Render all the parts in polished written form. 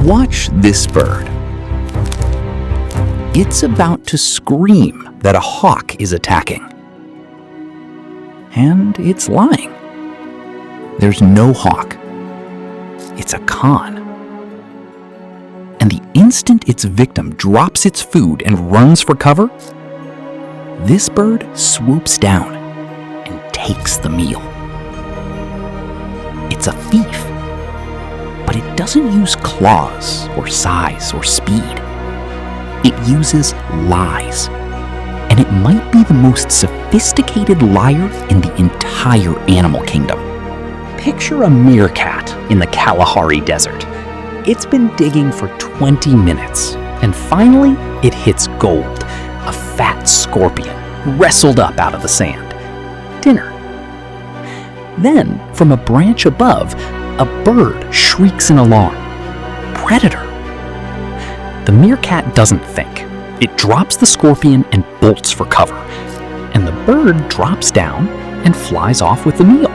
Watch this bird. It's about to scream that a hawk is attacking. And it's lying. There's no hawk. It's a con. And the instant its victim drops its food and runs for cover, this bird swoops down and takes the meal. It's a thief, but it doesn't use claws or size or speed. It uses lies, and it might be the most sophisticated liar in the entire animal kingdom. Picture a meerkat in the Kalahari desert. It's been digging for 20 minutes, and finally it hits gold, a fat scorpion wrestled up out of the sand. Dinner. Then, from a branch above, a bird shrieks in alarm. Predator. The meerkat doesn't think. It drops the scorpion and bolts for cover, and the bird drops down and flies off with the meal.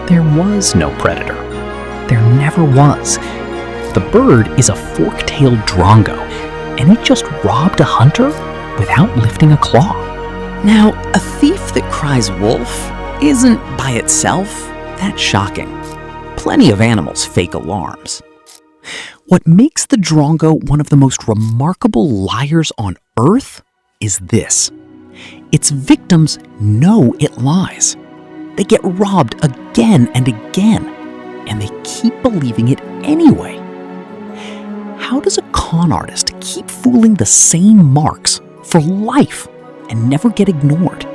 There was no predator. There never was. The bird is a fork-tailed drongo, and it just robbed a hunter without lifting a claw. Now, a thief that cries wolf isn't by itself that shocking. Plenty of animals fake alarms. What makes the drongo one of the most remarkable liars on Earth is this. Its victims know it lies. They get robbed again and again, and they keep believing it anyway. How does a con artist keep fooling the same marks for life and never get ignored?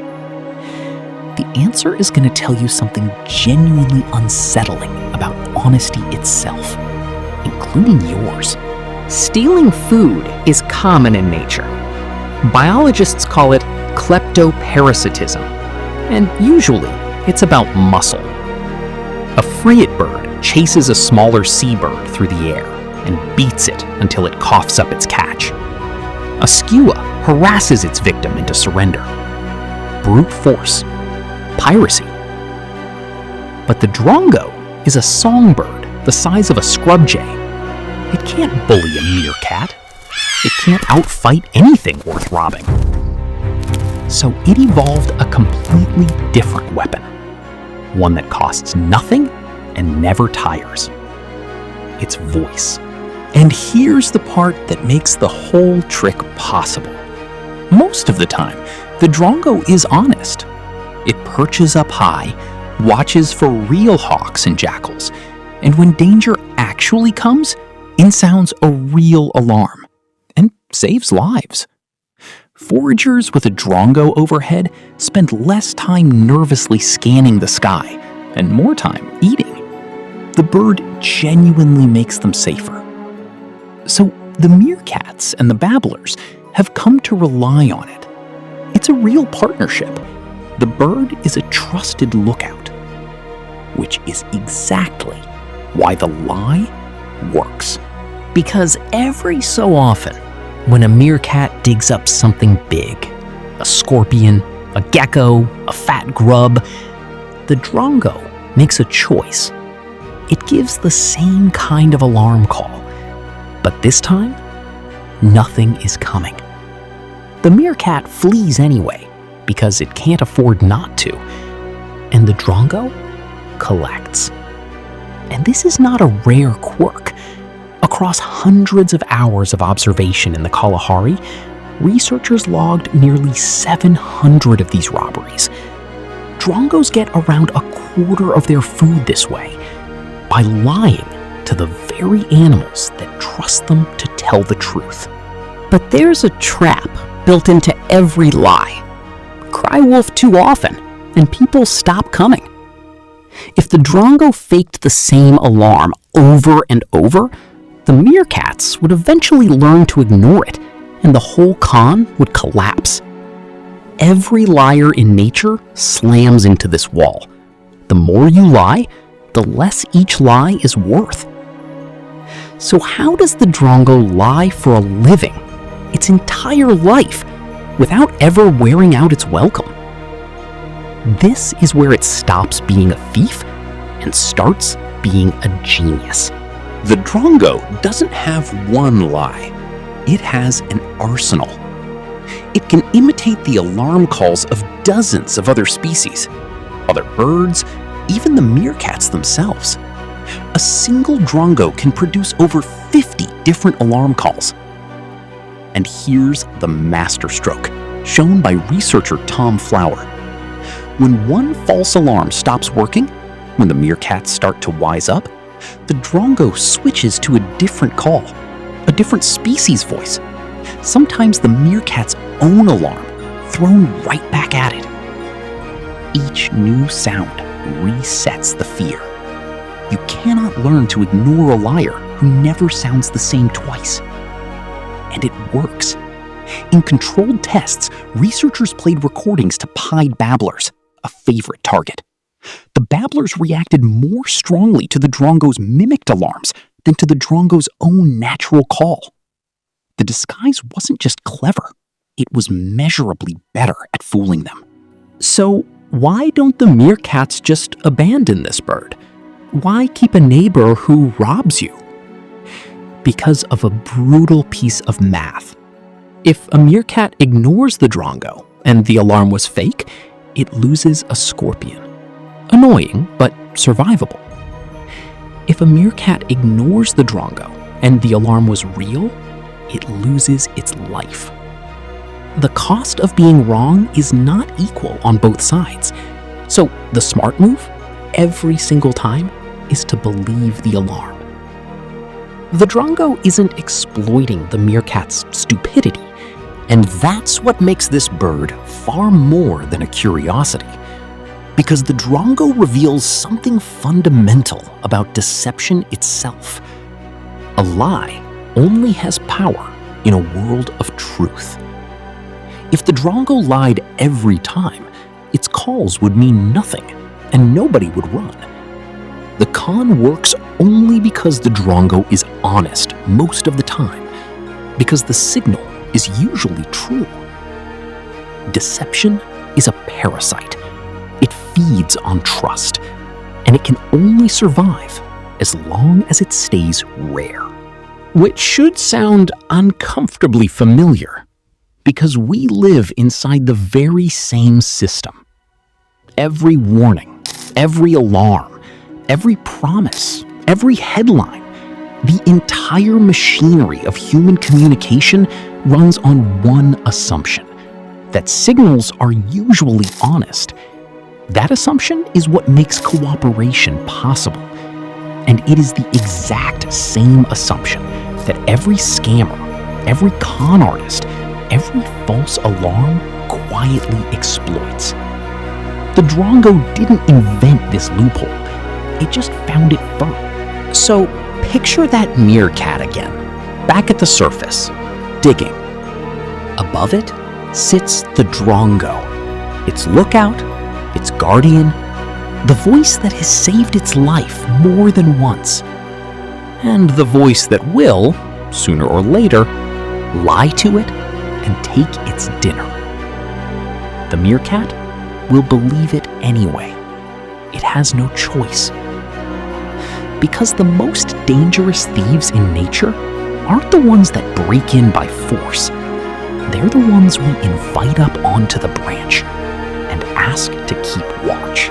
The answer is going to tell you something genuinely unsettling about honesty itself, including yours. Stealing food is common in nature. Biologists call it kleptoparasitism, and usually it's about muscle. A frigate bird chases a smaller seabird through the air and beats it until it coughs up its catch. A skua harasses its victim into surrender. Brute force. Piracy. But the drongo is a songbird the size of a scrub jay. It can't bully a meerkat. It can't outfight anything worth robbing. So it evolved a completely different weapon. One that costs nothing and never tires. Its voice. And here's the part that makes the whole trick possible. Most of the time, the drongo is honest. It perches up high, watches for real hawks and jackals, and when danger actually comes, it sounds a real alarm and saves lives. Foragers with a drongo overhead spend less time nervously scanning the sky and more time eating. The bird genuinely makes them safer. So the meerkats and the babblers have come to rely on it. It's a real partnership. The bird is a trusted lookout, which is exactly why the lie works. Because every so often, when a meerkat digs up something big, a scorpion, a gecko, a fat grub, the drongo makes a choice. It gives the same kind of alarm call, but this time, nothing is coming. The meerkat flees anyway, because it can't afford not to, and the drongo collects. And this is not a rare quirk. Across hundreds of hours of observation in the Kalahari, researchers logged nearly 700 of these robberies. Drongos get around a quarter of their food this way, by lying to the very animals that trust them to tell the truth. But there's a trap built into every lie. Cry wolf too often, and people stop coming. If the drongo faked the same alarm over and over, the meerkats would eventually learn to ignore it, and the whole con would collapse. Every liar in nature slams into this wall. The more you lie, the less each lie is worth. So how does the drongo lie for a living, its entire life, without ever wearing out its welcome? This is where it stops being a thief and starts being a genius. The drongo doesn't have one lie. It has an arsenal. It can imitate the alarm calls of dozens of other species, other birds, even the meerkats themselves. A single drongo can produce over 50 different alarm calls. And here's the masterstroke, shown by researcher Tom Flower. When one false alarm stops working, when the meerkats start to wise up, the drongo switches to a different call, a different species voice. Sometimes the meerkat's own alarm, thrown right back at it. Each new sound resets the fear. You cannot learn to ignore a liar who never sounds the same twice. And it works. In controlled tests, researchers played recordings to pied babblers, a favorite target. The babblers reacted more strongly to the drongo's mimicked alarms than to the drongo's own natural call. The disguise wasn't just clever, it was measurably better at fooling them. So why don't the meerkats just abandon this bird? Why keep a neighbor who robs you? Because of a brutal piece of math. If a meerkat ignores the drongo and the alarm was fake, it loses a scorpion. Annoying, but survivable. If a meerkat ignores the drongo and the alarm was real, it loses its life. The cost of being wrong is not equal on both sides. So the smart move, every single time, is to believe the alarm. The drongo isn't exploiting the meerkat's stupidity, and that's what makes this bird far more than a curiosity. Because the drongo reveals something fundamental about deception itself. A lie only has power in a world of truth. If the drongo lied every time, its calls would mean nothing, and nobody would run. The con works only because the drongo is honest most of the time, because the signal is usually true. Deception is a parasite. It feeds on trust, and it can only survive as long as it stays rare. Which should sound uncomfortably familiar, because we live inside the very same system. Every warning, every alarm, every promise, every headline, the entire machinery of human communication runs on one assumption, that signals are usually honest. That assumption is what makes cooperation possible. And it is the exact same assumption that every scammer, every con artist, every false alarm quietly exploits. The drongo didn't invent this loophole. It just found it firm. So picture that meerkat again, back at the surface, digging. Above it sits the drongo, its lookout, its guardian, the voice that has saved its life more than once, and the voice that will, sooner or later, lie to it and take its dinner. The meerkat will believe it anyway. It has no choice. Because the most dangerous thieves in nature aren't the ones that break in by force. They're the ones we invite up onto the branch and ask to keep watch.